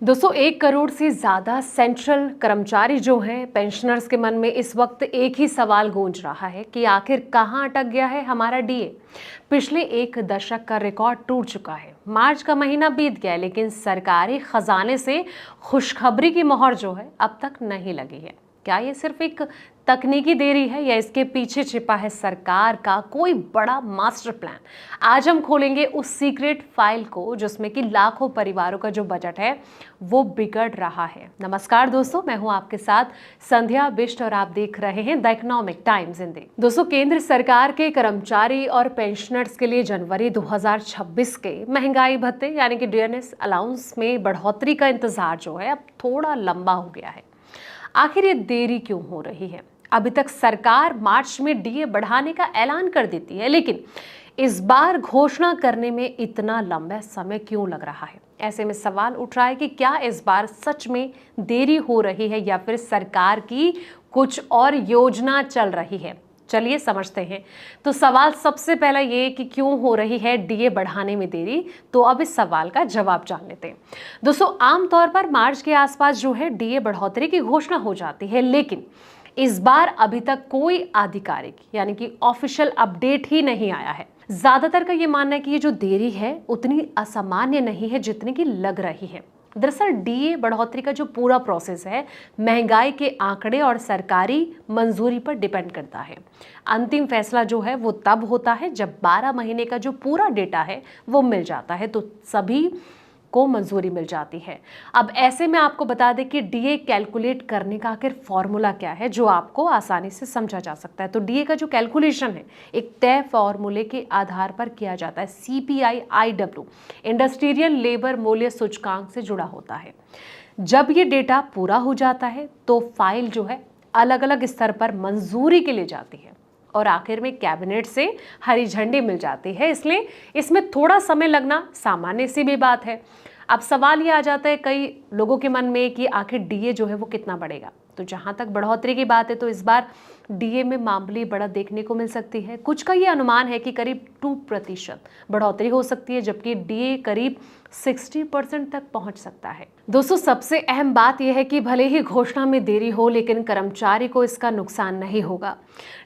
दोस्तों 1 करोड़ से ज्यादा सेंट्रल कर्मचारी जो हैं पेंशनर्स के मन में इस वक्त एक ही सवाल गूंज रहा है कि आखिर कहां अटक गया है हमारा डीए। पिछले 1 दशक का रिकॉर्ड टूट चुका है। मार्च का महीना बीत गया लेकिन सरकारी खजाने से खुशखबरी की मोहर जो है अब तक नहीं लगी है। क्या ये सिर्फ एक तकनीकी देरी है या इसके पीछे छिपा है सरकार का कोई बड़ा मास्टर प्लान? आज हम खोलेंगे उस सीक्रेट फाइल को जिसमें कि लाखों परिवारों का जो बजट है वो बिगड़ रहा है। नमस्कार दोस्तों, मैं हूं आपके साथ संध्या बिष्ट और आप देख रहे हैं द इकोनॉमिक टाइम्स हिंदी। दोस्तों, केंद्र सरकार के कर्मचारी और पेंशनर्स के लिए जनवरी 2026 के महंगाई भत्ते यानी कि डीएनएस अलाउंस में बढ़ोतरी का इंतजार जो है अब थोड़ा लंबा हो गया है। आखिर ये देरी क्यों हो रही है? अभी तक सरकार मार्च में डीए बढ़ाने का ऐलान कर देती है, लेकिन इस बार घोषणा करने में इतना लंबा समय क्यों लग रहा है? ऐसे में सवाल उठ रहा है कि क्या इस बार सच में देरी हो रही है या फिर सरकार की कुछ और योजना चल रही है। चलिए समझते हैं। तो सवाल सबसे पहला ये कि क्यों हो रही है डीए बढ़ाने में देरी, तो अब इस सवाल का जवाब जान लेते हैं। दोस्तों, आमतौर पर मार्च के आसपास जो है डीए बढ़ोतरी की घोषणा हो जाती है, लेकिन इस बार अभी तक कोई आधिकारिक यानी कि ऑफिशियल अपडेट ही नहीं आया है। ज्यादातर का ये मानना है कि ये जो देरी है उतनी असामान्य नहीं है जितनी की लग रही है। दरअसल डीए बढ़ोतरी का जो पूरा प्रोसेस है महंगाई के आंकड़े और सरकारी मंजूरी पर डिपेंड करता है। अंतिम फैसला जो है वो तब होता है जब 12 महीने का जो पूरा डेटा है वो मिल जाता है, तो सभी को मंजूरी मिल जाती है। अब ऐसे में आपको बता दें कि डीए कैलकुलेट करने का आखिर फॉर्मूला क्या है जो आपको आसानी से समझा जा सकता है। तो डीए का जो कैलकुलेशन है एक तय फॉर्मूले के आधार पर किया जाता है। CPI-IW इंडस्ट्रियल लेबर मूल्य सूचकांक से जुड़ा होता है। जब ये डेटा पूरा हो जाता है तो फाइल जो है अलग अलग स्तर पर मंजूरी के लिए जाती है और आखिर में कैबिनेट से हरी झंडी मिल जाती है। इसलिए इसमें थोड़ा समय लगना सामान्य सी भी बात है। अब सवाल ये आ जाता है कई लोगों के मन में कि आखिर डीए जो है वो कितना बढ़ेगा। तो जहां तक बढ़ोतरी की बात है तो इस बार डीए में मामूली बढ़त देखने को मिल सकती है। कुछ का ये अनुमान है कि करीब 2% बढ़ोतरी हो सकती है, जबकि डीए करीब 60% तक पहुंच सकता है। दोस्तों, सबसे अहम बात यह है कि भले ही घोषणा में देरी हो लेकिन कर्मचारी को इसका नुकसान नहीं होगा।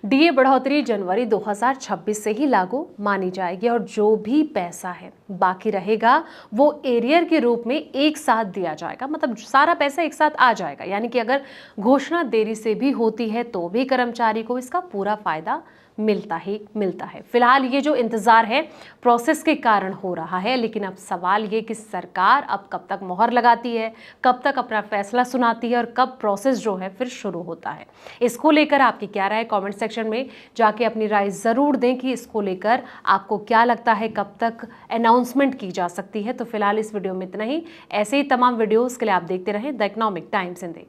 डीए बढ़ोतरी जनवरी 2026 से ही लागू मानी जाएगी और जो भी पैसा है बाकी रहेगा वो एरियर के रूप में एक साथ दिया जाएगा। मतलब सारा पैसा एक साथ आ जाएगा, यानी कि अगर घोषणा देरी से भी होती है तो भी कर्मचारी को इसका पूरा फायदा मिलता है। फिलहाल ये जो इंतजार है प्रोसेस के कारण हो रहा है, लेकिन अब सवाल ये कि सरकार अब कब तक मोहर लगाती है, कब तक अपना फैसला सुनाती है और कब प्रोसेस जो है फिर शुरू होता है। इसको लेकर आपकी क्या राय, कमेंट सेक्शन में जाके अपनी राय जरूर दें कि इसको लेकर आपको क्या लगता है, कब तक अनाउंसमेंट की जा सकती है। तो फिलहाल इस वीडियो में इतना ही। ऐसे ही तमाम वीडियोस के लिए आप देखते रहें द इकोनॉमिक टाइम्स हिंदी।